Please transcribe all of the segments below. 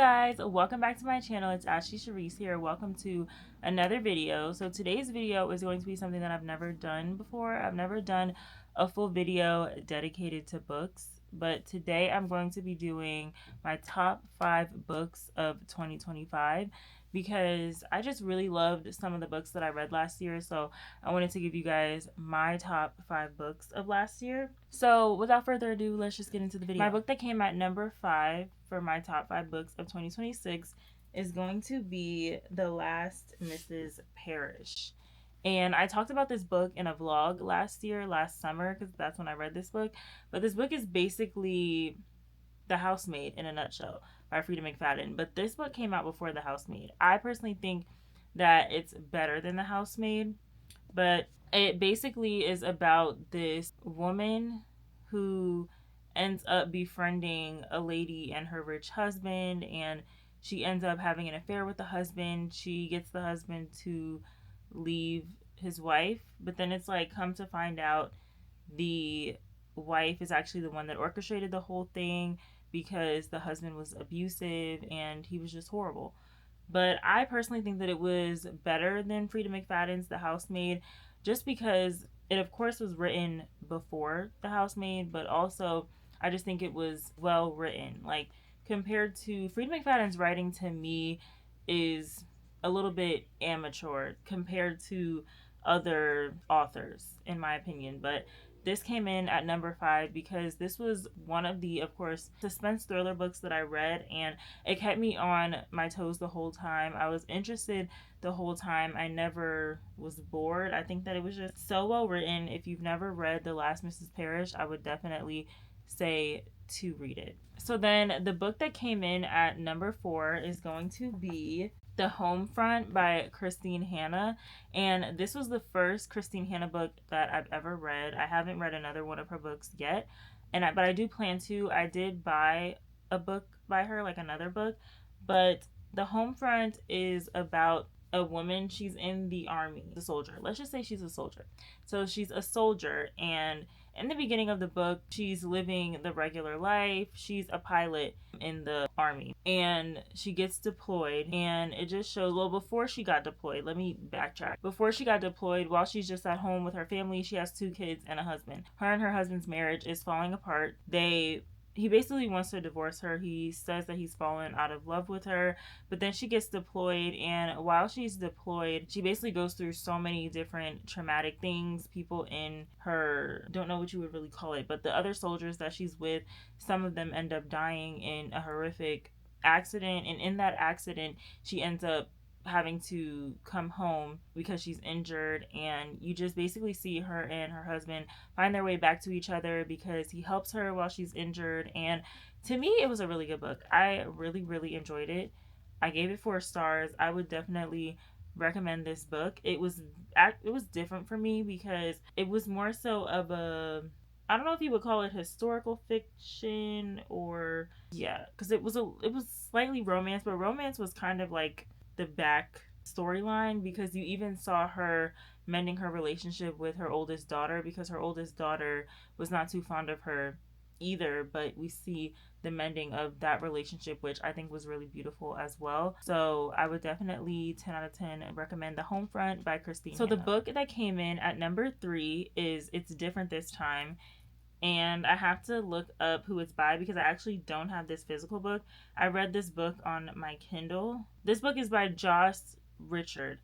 guys, welcome back to my channel. It's AshleySharice here. Welcome to another video. So today's video is going to be something that I've never done before. I've never done a full video dedicated to books, but today I'm going to be doing my top 5 books of 2025 because I just really loved some of the books that I read last year. So I wanted to give you guys my top 5 books of last year. So without further ado, let's just get into the video. My book that came at number 5 for my top 5 books of 2026 is going to be The Last Mrs. Parrish. And I talked about this book in a vlog last summer, because that's when I read this book. But this book is basically The Housemaid in a nutshell by Frida McFadden. But this book came out before The Housemaid. I personally think that it's better than The Housemaid. But it basically is about this woman who ends up befriending a lady and her rich husband, and she ends up having an affair with the husband. She gets the husband to leave his wife, but then it's like, come to find out, the wife is actually the one that orchestrated the whole thing because the husband was abusive and he was just horrible. But I personally think that it was better than Frida McFadden's The Housemaid, just because it of course was written before The Housemaid, but also I just think it was well written. Like, compared to Frida McFadden's writing, to me is a little bit amateur compared to other authors, in my opinion. But this came in at number 5 because this was one of the, of course, suspense thriller books that I read, and it kept me on my toes the whole time. I was interested the whole time. I never was bored. I think that it was just so well written. If you've never read The Last Mrs. Parrish, I would definitely say to read it. So then the book that came in at number 4 is going to be The Homefront by Christine Hanna. And this was the first Christine Hanna book that I've ever read. I haven't read another one of her books yet, but I do plan to. I did buy a book by her, like another book, but The Homefront is about a woman. She's in the army, a soldier. Let's just say she's a soldier. So she's a soldier, and in the beginning of the book, she's living the regular life. She's a pilot in the army, and she gets deployed, and it just shows, well, before she got deployed, let me backtrack. Before she got deployed, while she's just at home with her family, she has 2 kids and a husband. Her and her husband's marriage is falling apart. He basically wants to divorce her. He says that he's fallen out of love with her, but then she gets deployed, and while she's deployed, she basically goes through so many different traumatic things. People in her, don't know what you would really call it, but the other soldiers that she's with, some of them end up dying in a horrific accident, and in that accident, she ends up having to come home because she's injured, and you just basically see her and her husband find their way back to each other because he helps her while she's injured. And to me, it was a really good book. I really enjoyed it. I gave it 4 stars. I would definitely recommend this book. It was different for me because it was more so of a, I don't know if you would call it historical fiction, or because it was slightly romance, but romance was kind of like the back storyline, because you even saw her mending her relationship with her oldest daughter, because her oldest daughter was not too fond of her either, but we see the mending of that relationship, which I think was really beautiful as well. So I would definitely 10 out of 10 recommend The Homefront by Christine Hanna. The book that came in at number 3 is It's Different This Time. And I have to look up who it's by because I actually don't have this physical book. I read this book on my Kindle. This book is by Josh Richard,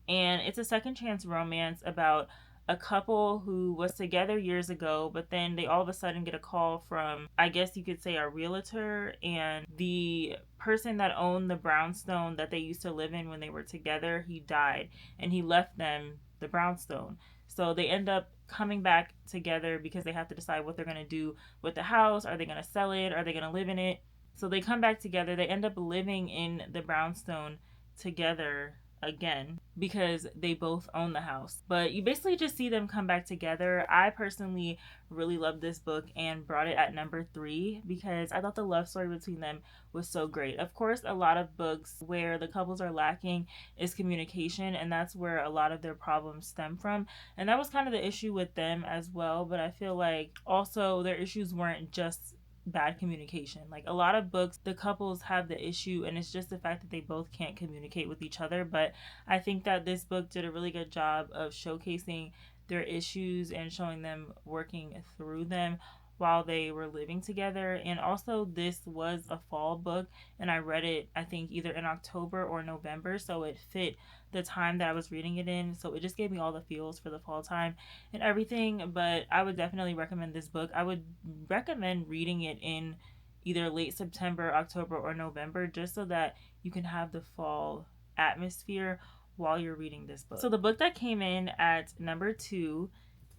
and it's a second chance romance about a couple who was together years ago, but then they all of a sudden get a call from, I guess you could say, a realtor, and the person that owned the brownstone that they used to live in when they were together, he died, and he left them the brownstone. So they end up coming back together because they have to decide what they're going to do with the house. Are they going to sell it? Are they going to live in it? So they come back together. They end up living in the brownstone together again because they both own the house. But you basically just see them come back together. I personally really loved this book and brought it at number 3 because I thought the love story between them was so great. Of course, a lot of books where the couples are lacking is communication, and that's where a lot of their problems stem from. And that was kind of the issue with them as well, but I feel like also their issues weren't just bad communication. Like a lot of books, the couples have the issue and it's just the fact that they both can't communicate with each other. But I think that this book did a really good job of showcasing their issues and showing them working through them while they were living together. And also, this was a fall book, and I read it, I think, either in October or November, so it fit the time that I was reading it in. So it just gave me all the feels for the fall time and everything. But I would definitely recommend this book. I would recommend reading it in either late September, October, or November, just so that you can have the fall atmosphere while you're reading this book. So the book that came in at number 2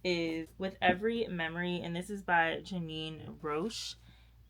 is With Every Memory, and this is by Janine Roche.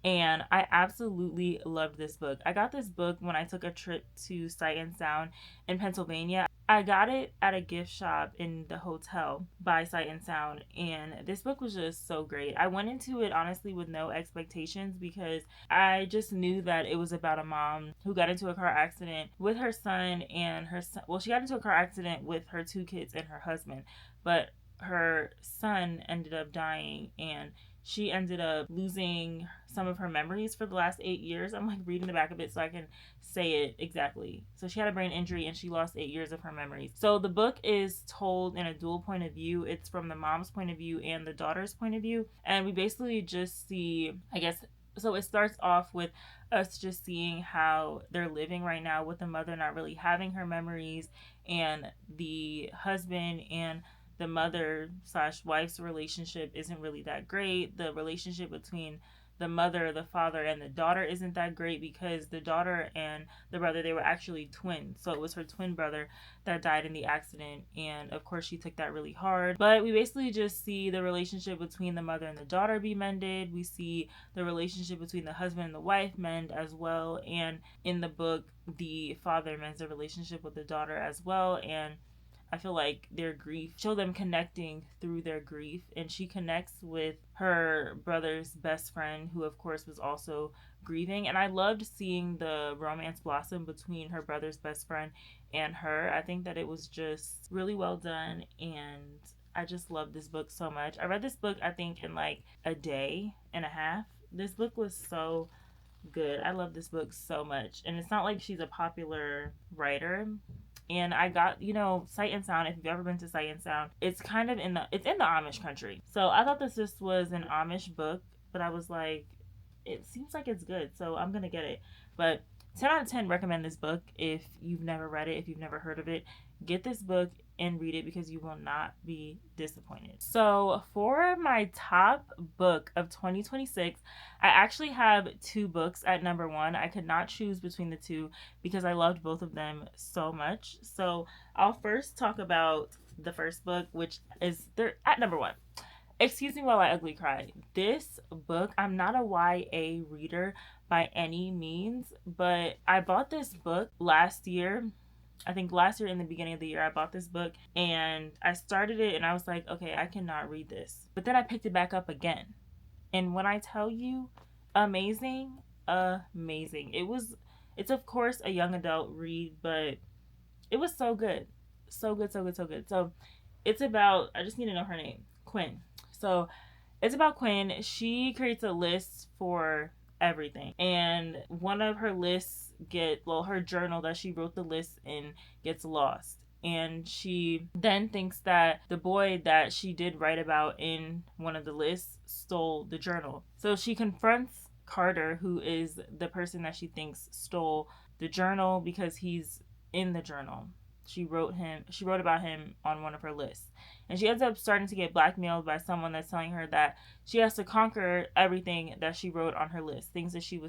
And I absolutely loved this book. I got this book when I took a trip to Sight and Sound in Pennsylvania. I got it at a gift shop in the hotel by Sight and Sound, and this book was just so great. I went into it honestly with no expectations because I just knew that it was about a mom who got into a car accident with her son and her son. Well, she got into a car accident with her 2 kids and her husband, but her son ended up dying and she ended up losing some of her memories for the last 8 years. I'm like reading the back of it so I can say it exactly. So she had a brain injury and she lost 8 years of her memories. So the book is told in a dual point of view. It's from the mom's point of view and the daughter's point of view. And we basically just see, I guess, so it starts off with us just seeing how they're living right now with the mother not really having her memories and the husband and the mother slash wife's relationship isn't really that great. The relationship between the mother, the father, and the daughter isn't that great because the daughter and the brother, they were actually twins. So it was her twin brother that died in the accident. And of course, she took that really hard. But we basically just see the relationship between the mother and the daughter be mended. We see the relationship between the husband and the wife mend as well. And in the book, the father mends the relationship with the daughter as well. And I feel like their grief, show them connecting through their grief. And she connects with her brother's best friend, who of course was also grieving. And I loved seeing the romance blossom between her brother's best friend and her. I think that it was just really well done. And I just love this book so much. I read this book, I think, in like a day and a half. This book was so good. I love this book so much. And it's not like she's a popular writer. And I got, Sight and Sound, if you've ever been to Sight and Sound, it's kind of it's in the Amish country. So I thought this was an Amish book, but I was like, it seems like it's good, so I'm going to get it. But 10 out of 10 recommend this book if you've never read it, if you've never heard of it. Get this book and read it because you will not be disappointed. So for my top book of 2026, I actually have 2 books at number 1. I could not choose between the 2 because I loved both of them so much. So I'll first talk about the first book, which is at number 1. Excuse me while I ugly cry. This book, I'm not a YA reader by any means, but I bought this book last year. I think last year in the beginning of the year, I bought this book and I started it and I was like, okay, I cannot read this. But then I picked it back up again. And when I tell you, amazing. It's of course a young adult read, but it was so good. So good. So it's about, I just need to know her name, Quinn. So it's about Quinn. She creates a list for everything. And one of her lists her journal that she wrote the list in gets lost. And she then thinks that the boy that she did write about in one of the lists stole the journal. So she confronts Carter, who is the person that she thinks stole the journal, because he's in the journal. She wrote about him on one of her lists. And she ends up starting to get blackmailed by someone that's telling her that she has to conquer everything that she wrote on her list, things that she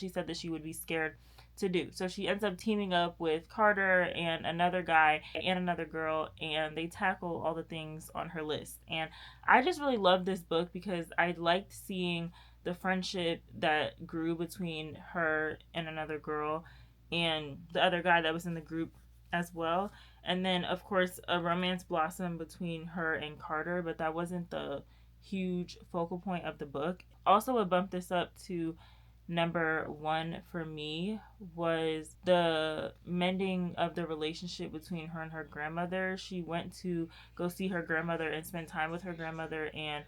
said that she would be scared to do. So she ends up teaming up with Carter and another guy and another girl, and they tackle all the things on her list. And I just really love this book because I liked seeing the friendship that grew between her and another girl and the other guy that was in the group as well. And then of course a romance blossom between her and Carter, but that wasn't the huge focal point of the book. Also, what bumped this up to number 1 for me was the mending of the relationship between her and her grandmother. She went to go see her grandmother and spend time with her grandmother, and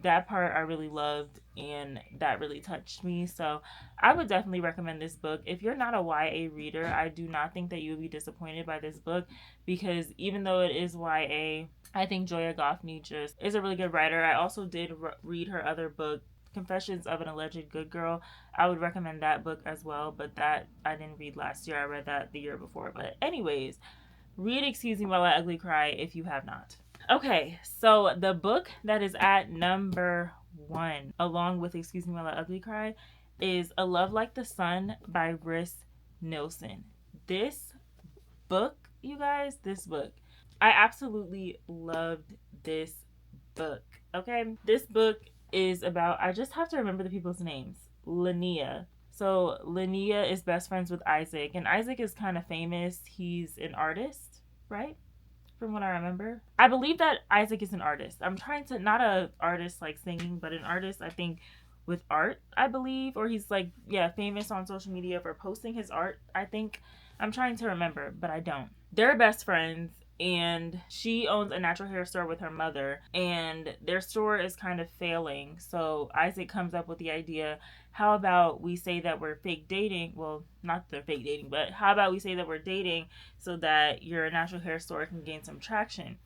that part I really loved, and that really touched me. So I would definitely recommend this book. If you're not a YA reader, I do not think that you would be disappointed by this book, because even though it is YA, I think Joya Goffney just is a really good writer. I also did read her other book, Confessions of an Alleged Good Girl. I would recommend that book as well, but that I didn't read last year. I read that the year before. But anyways, read Excuse Me While I Ugly Cry if you have not. Okay, so the book that is at number 1, along with Excuse Me While I Ugly Cry, is A Love Like the Sun by Rhys Nilsson. This book, you guys, this book, I absolutely loved this book. Okay, this book is about, I just have to remember the people's names. Linnea. So Linnea is best friends with Isaac, and Isaac is kind of famous. He's an artist, right? From what I remember, I believe that Isaac is an artist. I'm trying to, not a artist like singing, but an artist, I think, with art, I believe, or he's like, yeah, famous on social media for posting his art, I think. I'm trying to remember, but I don't. They're best friends, and she owns a natural hair store with her mother, and their store is kind of failing. So Isaac comes up with the idea, how about we say that we're fake dating? Well, not the fake dating, but how about we say that we're dating so that your natural hair store can gain some traction?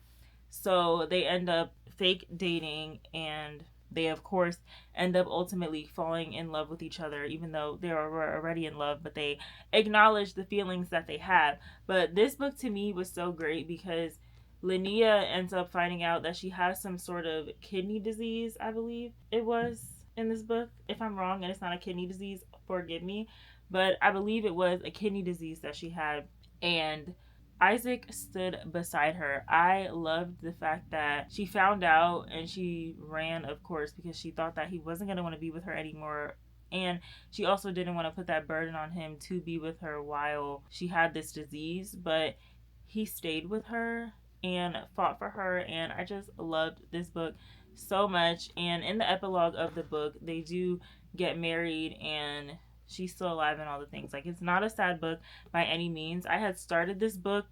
So they end up fake dating, and they of course end up ultimately falling in love with each other, even though they were already in love, but they acknowledge the feelings that they have. But this book to me was so great because Linnea ends up finding out that she has some sort of kidney disease, I believe it was in this book. If I'm wrong and it's not a kidney disease, forgive me, but I believe it was a kidney disease that she had. And Isaac stood beside her. I loved the fact that she found out and she ran, of course, because she thought that he wasn't going to want to be with her anymore. And she also didn't want to put that burden on him to be with her while she had this disease. But he stayed with her and fought for her. And I just loved this book so much. And in the epilogue of the book, they do get married, and she's still alive and all the things. Like, it's not a sad book by any means. I had started this book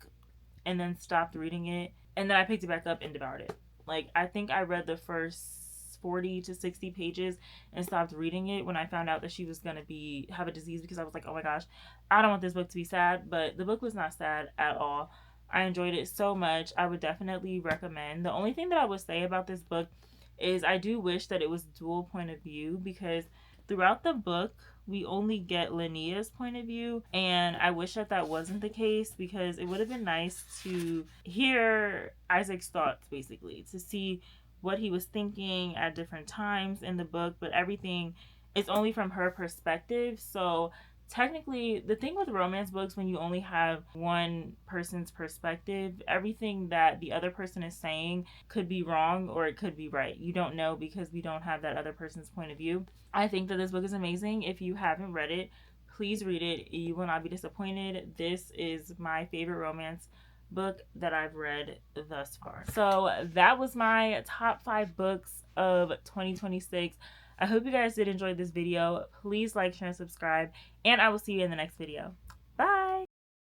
and then stopped reading it, and then I picked it back up and devoured it. Like, I think I read the first 40 to 60 pages and stopped reading it when I found out that she was going to have a disease, because I was like, oh my gosh, I don't want this book to be sad. But the book was not sad at all. I enjoyed it so much. I would definitely recommend. The only thing that I would say about this book is I do wish that it was dual point of view, because throughout the book we only get Linnea's point of view, and I wish that that wasn't the case, because it would have been nice to hear Isaac's thoughts, basically, to see what he was thinking at different times in the book. But everything is only from her perspective. So technically, the thing with romance books, when you only have one person's perspective, everything that the other person is saying could be wrong or it could be right. You don't know, because we don't have that other person's point of view. I think that this book is amazing. If you haven't read it, please read it. You will not be disappointed. This is my favorite romance book that I've read thus far. So that was my top 5 books of 2026. I hope you guys did enjoy this video. Please like, share, and subscribe, and I will see you in the next video.